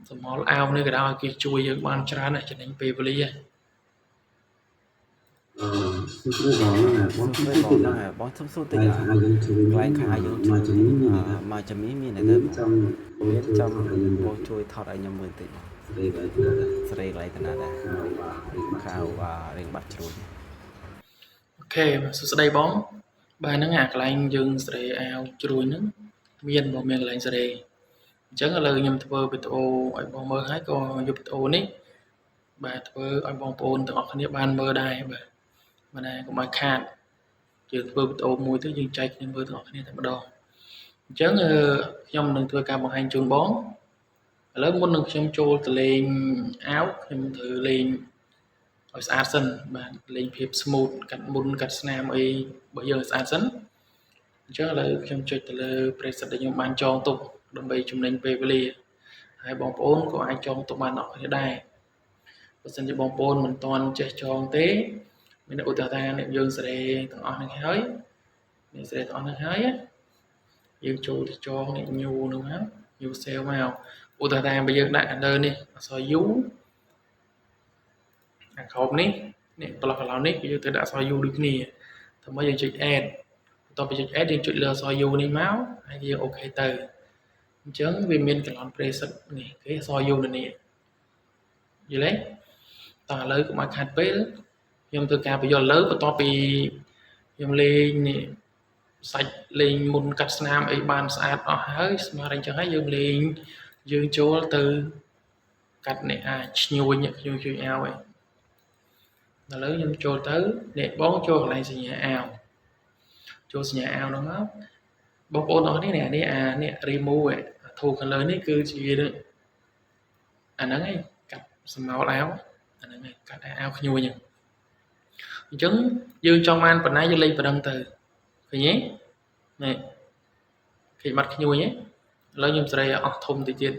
សមល់អាវនេះក៏ដោយគេជួយយើងបានច្រើនចំណេញពេលវេលាសុំស្ដីបងហ្នឹងហើយបងសុំសួរតិចកន្លែងខាយើងជ្រុញនេះមកជំនាញមានអីទៅបងមានចាំបងជួយថតឲ្យខ្ញុំមើលតិចបងស្រីកន្លែងតាណាដែរខាវរៀងបាត់ជ្រុញអូខេសួស្ដីបងបាទហ្នឹងអាកន្លែងយើងស្រេអាវជ្រួញហ្នឹងមានកន្លែងស្រេអញ្ចឹងឥឡូវខ្ញុំធ្វើវីដេអូឲ្យបងមើលហើយក៏យកវីដេអូនេះបាទធ្វើឲ្យបងប្អូនទាំងអស់គ្នាបានមើលដែរបាទមិនដែរកុំឲ្យខាតយើងធ្វើវីដេអូមួយទៅយើងចែកគ្នាមើលទាំងអស់គ្នាតែម្ដងអញ្ចឹងខ្ញុំនឹងធ្វើការបង្ហាញជូនបងឥឡូវមុននឹងខ្ញុំចូលទៅលេងអាវខ្ញុំត្រូវលេងឲ្យស្អាតសិនបាទលេងភាព smooth កាត់មុនកាត់ស្នាមអីបើយើងស្អាតសិនអញ្ចឹងឥឡូវខ្ញុំចុចទៅលើ preset ដែលខ្ញុំបានចងទុកដើម្បីចំណេញពេលវេលាហើយបងប្អូនក៏អាចចងទុកបានអស់គ្នាដែរបើសិនជាបងប្អូនមិនទាន់ចេះចងទេមានឧទាហរណ៍ថាអ្នកយើងសេរីទាំងអស់ហ្នឹងហើយអ្នកសេរីទាំងអស់ហ្នឹងហើយយើងចូលទៅចងអ្នកញូហ្នឹងមកញូ cell មកឧទាហរណ៍ថាបើយើងដាក់ខាងលើនេះអក្សរ U ខាងក្រោមនេះនេះប្លុកកន្លងនេះគឺយើងត្រូវដាក់អក្សរ U ដូចគ្នាតែមកយើងចុច add បន្ទាប់ពីចុច add យើងចុចលើអក្សរ U នេះមកហើយយើងអូខេទៅអញ្ចឹងវាមានកន្លង preset នេះគេអក្សរ U នេះយល់ទេតោះឥឡូវកុំឲ្យខាត់ពេលខ្ញុំធ្វើការបញ្យល់លើបន្ទាប់ពីខ្ញុំលេងនេះសាច់លេងមុនកាត់ស្នាមអីបានស្អាតអស់ហើយស្មើរអញ្ចឹងហើយយើងលេងយើងចូលទៅកាត់នេះឈ្នួញជួយអាវឯងឥឡូវខ្ញុំចូលទៅអ្នកបងចូលកន្លែងសញ្ញាអាវចូលសញ្ញាអាវនោះមកបងប្អូនអរនេះនេះ remove ធូរខាងលើនេះគឺជាអាហ្នឹងឯងកាត់សម្ោលអាវអាហ្នឹងឯងកាត់អាវខ្ញួយហ្នឹងអញ្ចឹងយើងចង់បានប៉ុណ្ណាយើងលេងប៉ុណ្ណឹងទៅឃើញទេនេះគេបាត់ខ្ញួយទេឥឡូវខ្ញុំស្រីអស់ធំតិចទៀត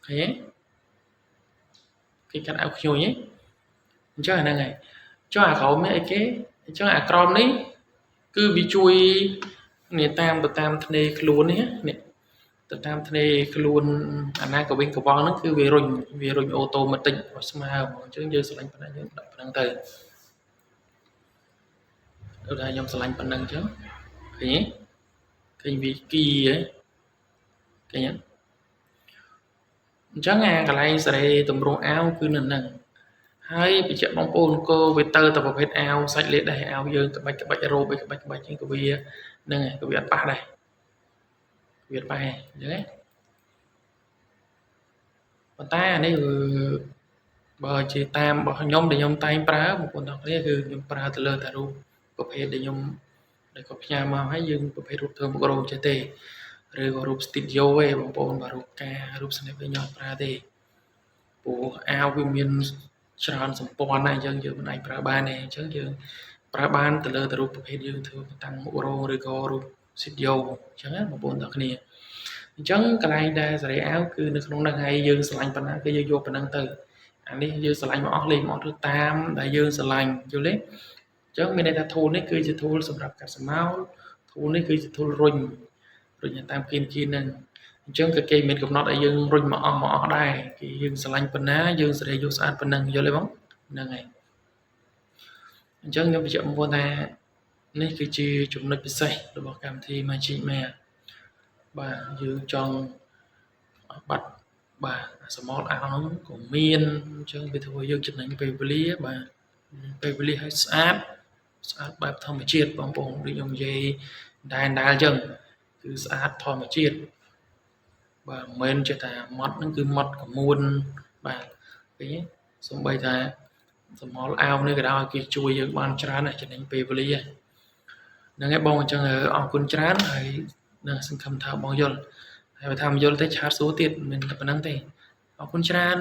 ឃើញទេគេកាត់អាវខ្ញួយទេអញ្ចឹងអាហ្នឹងហើយចុះអាក្រោមនេះអីគេអញ្ចឹងអាក្រោមនេះគឺវាជួយនេះតាមធ្នេខ្លួននេះទៅតាមធ្នេខ្លួនអាណាក៏វិញកវងហ្នឹងគឺវារុញអូតូម៉ាទិកឲ្យស្មើអញ្ចឹងយើងស្រឡាញ់ប៉ុណ្ណាយើងដាក់ប៉ុណ្ណឹងទៅដូចថាខ្ញុំស្រឡាញ់ប៉ុណ្ណឹងអញ្ចឹងឃើញទេឃើញវាគីហ៎ឃើញទេអញ្ចឹងអាកន្លែងសេរីតម្រង់អាវគឺនៅហ្នឹងហើយបញ្ជាក់បងប្អូនក៏វាទៅតែប្រភេទអាវសាច់លេដេះអាវយើងក្បាច់រ៉ូបអីក្បាច់ហ្នឹងក៏វាហ្នឹងហើយក៏វាអត់ប៉ះដែរវាប៉ះអញ្ចឹងណាប៉ុន្តែអានេះបើជាតាមរបស់ខ្ញុំដែលខ្ញុំតែងប្រើបងប្អូនទាំងគ្នាគឺខ្ញុំប្រើទៅលើតែរូបប្រភេទដែលខ្ញុំដែលគាត់ផ្ញើមកហើយយើងប្រភេទរូបធ្វើមុខរោងចេះទេឬក៏រូប studio ឯងបងប្អូនបើរូបការរូប snap វិញខ្ញុំអត់ប្រើទេព្រោះអាវវាមានច្រើនសម្ព័ន្ធណាស់អញ្ចឹងយើងមិនអាចប្រើបានទេអញ្ចឹងយើងប្រើបានទៅលើរូបប្រភេទយើងធ្វើតាំងមុខរោងឬក៏រូប studio អញ្ចឹងណាបងប្អូនទាំងគ្នាអញ្ចឹងកន្លែងដែលសេរីអាវគឺនៅក្នុងហ្នឹងហើយយើងស្រឡាញ់ប៉ុណ្ណាគឺយើងយកប៉ុណ្ណឹងទៅអានេះយើងស្រឡាញ់មកអស់លេងមកទៅតាមដែលយើងស្រឡាញ់យល់ទេអញ្ចឹងមានន័យថា tool នេះគឺជា tool សម្រាប់កាត់សម្ោល tool នេះគឺជា tool រុញតាមគៀនហ្នឹងអញ្ចឹងក៏គេមានកំណត់ឲ្យយើងរុញមកអស់ដែរគេយើងស្រឡាញ់ប៉ុណ្ណាយើងសេរីយកស្អាតប៉ុណ្ណឹងយល់ទេបងហ្នឹងហើយអញ្ចឹងខ្ញុំបញ្ជាក់បងប្អូនថានេះគឺជាចំណុចពិសេសរបស់កម្មវិធី Magic Map បាទយើងចង់បាត់បាទសមល់អាវហ្នឹងក៏មានអញ្ចឹងវាធ្វើយើងចំណេញពេលវេលាបាទពេលវេលាឲ្យស្អាតបែបធម្មជាតិបងប្អូនដូចខ្ញុំនិយាយដែលអញ្ចឹងគឺស្អាតធម្មជាតិបាទមិនមែនចេះតែម៉ត់ហ្នឹងគឺម៉ត់កមួនបាទឃើញទេសូម្បីថាសមល់អាវនេះក៏ដោយគេជួយយើងបានច្រើនចំណេញពេលវេលាហ្នឹងហើយបងអញ្ចឹងអរគុណច្រើនហើយនឹងសង្ឃឹមថាបងយល់ហើយបើថាមិនយល់ទេឆាតសួរទៀតមិនតែប៉ុណ្្នឹងទេអរគុណច្រើន